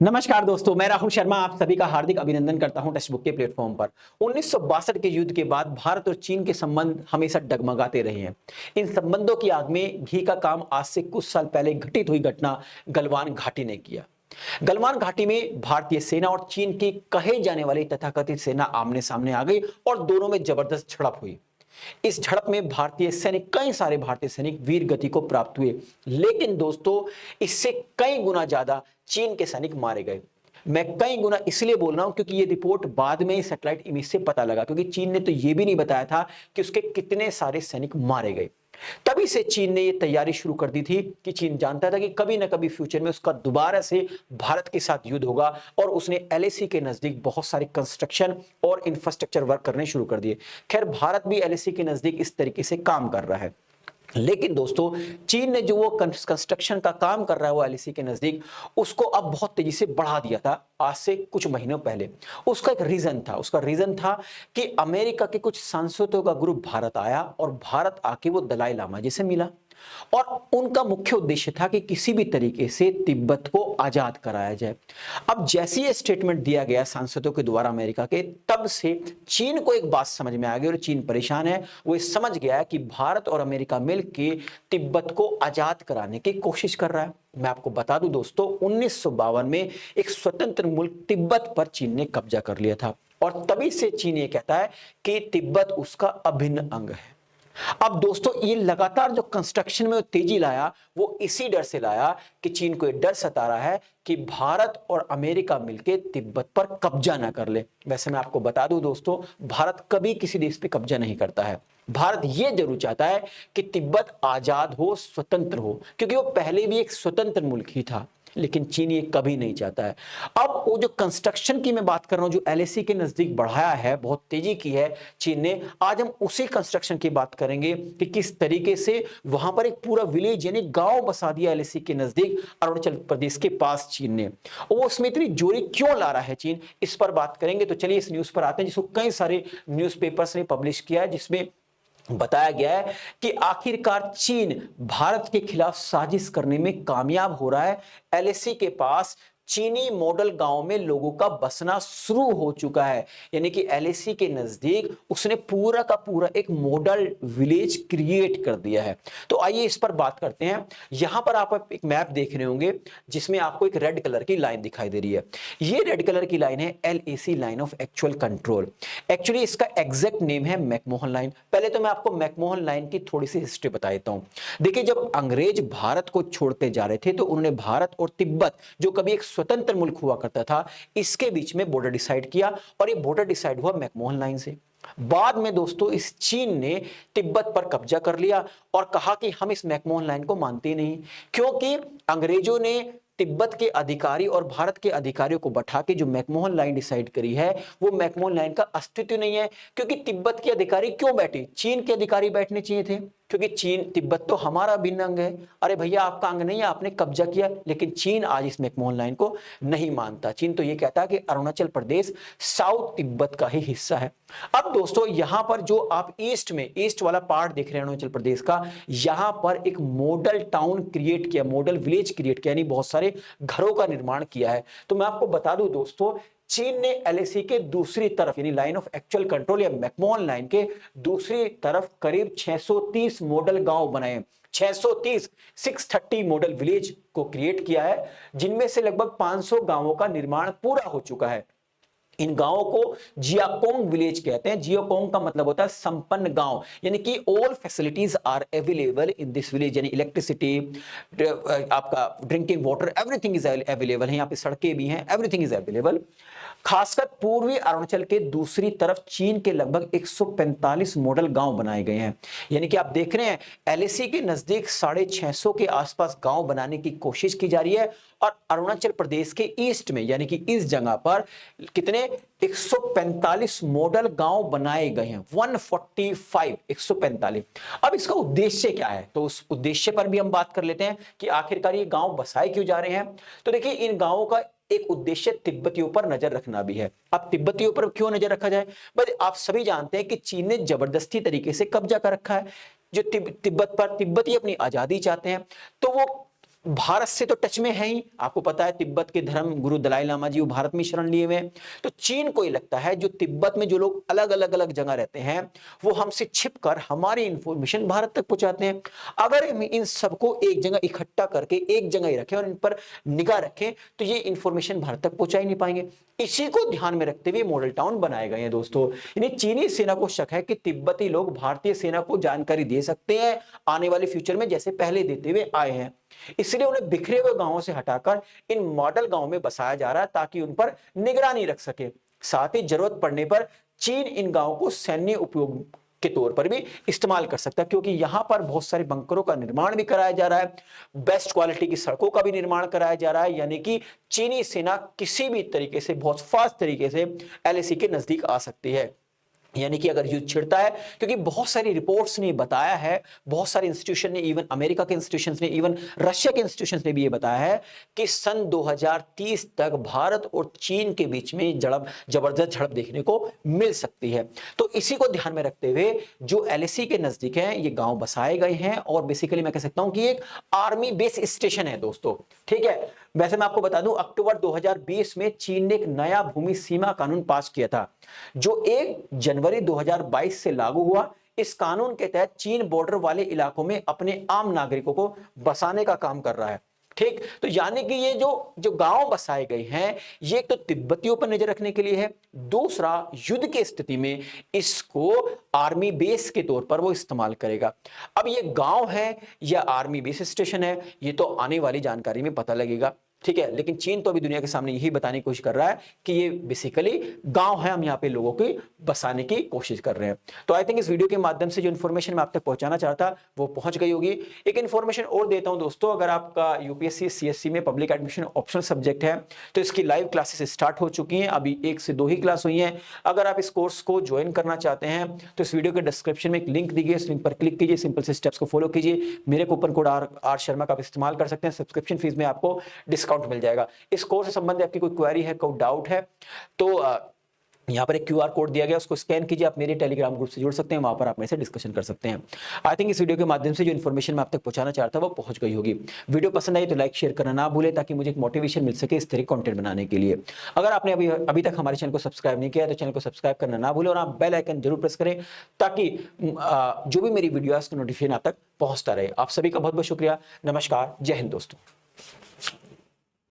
नमस्कार दोस्तों, मैं राहुल शर्मा आप सभी का हार्दिक अभिनंदन करता हूं टेक्स्ट बुक के प्लेटफॉर्म पर। 1962 के युद्ध के बाद भारत और चीन के संबंध हमेशा डगमगाते रहे हैं। इन संबंधों की आग में घी का काम आज से कुछ साल पहले घटित हुई घटना गलवान घाटी ने किया। गलवान घाटी में भारतीय सेना और चीन की कहे जाने वाली तथाकथित सेना आमने सामने आ गई और दोनों में जबरदस्त झड़प हुई। इस झड़प में कई सारे भारतीय सैनिक वीर गति को प्राप्त हुए, लेकिन दोस्तों इससे कई गुना ज्यादा चीन के सैनिक मारे गए। मैं कई गुना इसलिए बोल रहा हूं क्योंकि ये रिपोर्ट बाद में सैटेलाइट इमेज से पता लगा, क्योंकि चीन ने तो ये भी नहीं बताया था कि उसके कितने सारे सैनिक मारे गए। तभी से चीन ने यह तैयारी शुरू कर दी थी कि चीन जानता था कि कभी ना कभी फ्यूचर में उसका दोबारा से भारत के साथ युद्ध होगा, और उसने एलएसी के नजदीक बहुत सारे कंस्ट्रक्शन और इंफ्रास्ट्रक्चर वर्क करने शुरू कर दिए। खैर, भारत भी एलएसी के नजदीक इस तरीके से काम कर रहा है, लेकिन दोस्तों चीन ने जो वो कंस्ट्रक्शन का काम कर रहा है वो एलएसी के नजदीक, उसको अब बहुत तेजी से बढ़ा दिया था आज से कुछ महीनों पहले। उसका रीजन था कि अमेरिका के कुछ सांसदों का ग्रुप भारत आया और भारत आके वो दलाई लामा जी से मिला, और उनका मुख्य उद्देश्य था कि किसी भी तरीके से तिब्बत को आजाद कराया जाए। अब जैसे ये स्टेटमेंट दिया गया सांसदों के द्वारा अमेरिका के, तब से चीन को एक बात समझ में आ गई और चीन परेशान है। वो ये समझ गया है कि भारत और अमेरिका मिलकर तिब्बत को आजाद कराने की कोशिश कर रहा है। मैं आपको बता दूं दोस्तों, 1952 में एक स्वतंत्र मुल्क तिब्बत पर चीन ने कब्जा कर लिया था, और तभी से चीन ये कहता है कि तिब्बत उसका अभिन्न अंग है। अब दोस्तों ये लगातार जो कंस्ट्रक्शन में तेजी लाया, वो इसी डर से लाया कि चीन को ये डर सता रहा है कि भारत और अमेरिका मिलकर तिब्बत पर कब्जा ना कर ले। वैसे मैं आपको बता दूं दोस्तों, भारत कभी किसी देश पे कब्जा नहीं करता है। भारत ये जरूर चाहता है कि तिब्बत आजाद हो, स्वतंत्र हो, क्योंकि वो पहले भी एक स्वतंत्र मुल्क ही था, लेकिन चीन ये कभी नहीं चाहता है। अब वो जो कंस्ट्रक्शन की मैं बात कर रहा हूं, जो एलएसी के नजदीक बढ़ाया है, बहुत तेजी की है चीन ने, आज हम उसी कंस्ट्रक्शन की बात करेंगे कि किस तरीके से वहां पर एक पूरा विलेज यानी गांव बसा दिया एलएसी के नजदीक अरुणाचल प्रदेश के पास चीन ने। वो उसमें इतनी जोरी क्यों ला रहा है चीन, इस पर बात करेंगे। तो चलिए इस न्यूज पर आते हैं जिसको कई सारे न्यूज़पेपर्स ने पब्लिश किया है, जिसमें बताया गया है कि आखिरकार चीन भारत के खिलाफ साजिश करने में कामयाब हो रहा है। एलएसी के पास चीनी मॉडल गांव में लोगों का बसना शुरू हो चुका है, यानी कि एलएसी के नजदीक उसने पूरा का पूरा एक मॉडल विलेज क्रिएट कर दिया है। तो आइए इस पर बात करते हैं। यहां पर आप एक मैप देख रहे होंगे जिसमें आपको एक रेड कलर की लाइन दिखाई दे रही है। ये रेड कलर की लाइन है LAC, line of actual control. Actually इसका एग्जैक्ट नेम है मैकमोहन लाइन। पहले तो मैं आपको मैकमोहन लाइन की थोड़ी सी हिस्ट्री बता देता हूं। देखिए, जब अंग्रेज भारत को छोड़ते जा रहे थे तो उन्होंने भारत और तिब्बत, जो कभी एक स्वतंत्र मुल्क हुआ करता था, इसके बीच में बॉर्डर डिसाइड किया, और ये बॉर्डर डिसाइड हुआ मैकमोहन लाइन से। बाद में दोस्तों इस चीन ने तिब्बत पर कब्जा कर लिया और कहा कि हम इस मैकमोहन लाइन को मानते नहीं, क्योंकि अंग्रेजों ने तिब्बत के अधिकारी और भारत के अधिकारियों को बैठा के जो मैकमोहन लाइन डिसाइड करी है, वो मैकमोहन लाइन का अस्तित्व नहीं है। क्योंकि तिब्बत के अधिकारी क्यों बैठे, चीन के अधिकारी बैठने चाहिए थे, क्योंकि चीन, तिब्बत तो हमारा भिन्न अंग है। अरे भैया, आपका अंग नहीं है, आपने कब्जा किया। लेकिन चीन आज इस मैकमोहन लाइन को नहीं मानता। चीन तो ये कहता है कि अरुणाचल प्रदेश साउथ तिब्बत का ही हिस्सा है। अब दोस्तों यहां पर जो आप ईस्ट वाला पार्ट देख रहे हैं अरुणाचल प्रदेश का, यहां पर एक मॉडल टाउन क्रिएट किया, मॉडल विलेज क्रिएट किया, यानी बहुत सारे घरों का निर्माण किया है। तो मैं आपको बता दूं दोस्तों, चीन ने एलएसी के दूसरी तरफ यानी लाइन ऑफ एक्चुअल कंट्रोल या मैकमोहन लाइन के दूसरी तरफ करीब 630 मॉडल गांव बनाए। 630, 630 मॉडल विलेज को क्रिएट किया है, जिनमें से लगभग 500 गांवों का निर्माण पूरा हो चुका है। इन गांवों को जियाकोंग विलेज कहते हैं। जियाकोंग का मतलब होता है संपन्न गांव, यानी कि all facilities are available in this village, यानी इलेक्ट्रिसिटी, आपका drinking water, everything is available है। यहाँ पे सड़कें भी हैं, एवरीथिंग इज अवेलेबल। खासकर पूर्वी अरुणाचल के दूसरी तरफ चीन के लगभग 145 मॉडल गांव बनाए गए हैं। यानी कि आप देख रहे हैं एलएसी के नजदीक 650 के आसपास गांव बनाने की कोशिश की जा रही है, और अरुणाचल प्रदेश के ईस्ट में यानी कि इस जगह पर कितने 145 मॉडल गांव बनाए गए हैं। 145, 145। अब इसका उद्देश्य क्या है, तो उस उद्देश्य पर भी हम बात कर लेते हैं कि आखिरकार ये गांव बसाए क्यों जा रहे हैं। तो देखिए, इन गांवों का एक उद्देश्य तिब्बतियों पर नजर रखना भी है। अब तिब्बतियों पर क्यों नजर रखा जाए, बस आप सभी जानते हैं कि चीन ने जबरदस्ती तरीके से कब्जा कर रखा है जो तिब्बत पर। तिब्बती अपनी आजादी चाहते हैं, तो वो भारत से तो टच में है ही, आपको पता है तिब्बत के धर्म गुरु दलाई लामा जी वो भारत में शरण लिए हुए हैं। तो चीन को ये लगता है जो तिब्बत में जो लोग अलग अलग अलग जगह रहते हैं वो हमसे छिपकर हमारी इंफॉर्मेशन भारत तक पहुंचाते हैं। अगर हम इन सबको एक जगह इकट्ठा करके एक जगह ही रखें और इन पर निगाह रखें तो ये इंफॉर्मेशन भारत तक पहुंचा ही नहीं पाएंगे। इसी को ध्यान में रखते हुए मॉडल टाउन बनाए गए हैं दोस्तों। यानी चीनी सेना को शक है कि तिब्बती लोग भारतीय सेना को जानकारी दे सकते हैं आने वाले फ्यूचर में, जैसे पहले देते हुए आए हैं। इसलिए उन्हें बिखरे हुए गांवों से हटाकर इन मॉडल गांवों में बसाया जा रहा है ताकि उन पर निगरानी रख सके। साथ ही जरूरत पड़ने पर चीन इन गांवों को सैन्य उपयोग के तौर पर भी इस्तेमाल कर सकता है, क्योंकि यहां पर बहुत सारे बंकरों का निर्माण भी कराया जा रहा है, बेस्ट क्वालिटी की सड़कों का भी निर्माण कराया जा रहा है। यानी कि चीनी सेना किसी भी तरीके से बहुत फास्ट तरीके से एलएसी के नजदीक आ सकती है। यानी कि अगर युद्ध छिड़ता है, क्योंकि बहुत सारी रिपोर्ट्स ने बताया है, बहुत सारे इंस्टीट्यूशन ने, इवन अमेरिका के इंस्टीट्यूशंस ने, इवन रशिया के इंस्टीट्यूशंस ने भी ये बताया है कि सन 2030 तक भारत और चीन के बीच में जबरदस्त झड़प देखने को मिल सकती है। तो इसी को ध्यान में रखते हुए जो एलएसी के नजदीक है ये गांव बसाए गए हैं और बेसिकली मैं कह सकता हूं कि एक आर्मी बेस स्टेशन है दोस्तों। ठीक है, वैसे मैं आपको बता दूं अक्टूबर 2020 में चीन ने एक नया भूमि सीमा कानून पास किया था जो 1 जनवरी 2022 से लागू हुआ। इस कानून के तहत चीन बॉर्डर वाले इलाकों में अपने आम नागरिकों को बसाने का काम कर रहा है। ठीक, तो यानी कि ये जो जो गांव बसाए गए हैं ये एक तो तिब्बतियों पर नजर रखने के लिए है, दूसरा युद्ध की स्थिति में इसको आर्मी बेस के तौर पर वो इस्तेमाल करेगा। अब ये गांव है या आर्मी बेस स्टेशन है ये तो आने वाली जानकारी में पता लगेगा। ठीक है, लेकिन चीन तो अभी दुनिया के सामने यही बताने की कोशिश कर रहा है कि ये बेसिकली गांव है, हम यहाँ पे लोगों की बसाने की कोशिश कर रहे हैं। तो आई थिंक इस वीडियो के माध्यम से जो इन्फॉर्मेशन मैं आप तक पहुंचाना चाहता वो पहुंच गई होगी। एक इन्फॉर्मेशन और देता हूं दोस्तों, अगर आपका यूपीएससी सीएससी में पब्लिक एडमिशन ऑप्शनल सब्जेक्ट है तो इसकी लाइव क्लासेस स्टार्ट हो चुकी हैं, अभी 1 से 2 ही क्लास हुई हैं। अगर आप इस कोर्स को ज्वाइन करना चाहते हैं तो इस वीडियो के डिस्क्रिप्शन में एक लिंक दी गई है, इस लिंक पर क्लिक कीजिए, सिंपल से स्टेप्स को फॉलो कीजिए, मेरे कूपन कोड आर शर्मा का आप इस्तेमाल कर सकते हैं, सब्सक्रिप्शन फीस में आपको डिस्काउंट मिल जाएगा। इस कोर्स से संबंधित आपकी कोई क्वेरी है, कोई डाउट है तो यहां पर एक क्यूआर कोड दिया गया, उसको स्कैन कीजिए, आप मेरे टेलीग्राम ग्रुप से जुड़ सकते हैं, वहां पर आप मेरे से डिस्कशन कर सकते हैं। आई थिंक इस वीडियो के माध्यम से जो इन्फॉर्मेशन मैं आप तक पहुंचाना चाहता वो पहुंच गई होगी। वीडियो पसंद आई तो लाइक शेयर करना ना भूलें ताकि मुझे एक मोटिवेशन मिल सके इस तरह कंटेंट बनाने के लिए। अगर आपने अभी तक हमारे चैनल को सब्सक्राइब नहीं किया तो चैनल को सब्सक्राइब करना ना भूलें और आप बेल आइकन जरूर प्रेस करें ताकि जो भी मेरी वीडियो है उसका नोटिफिकेशन आप तक पहुंचता रहे। आप सभी का बहुत बहुत शुक्रिया। नमस्कार, जय हिंद दोस्तों।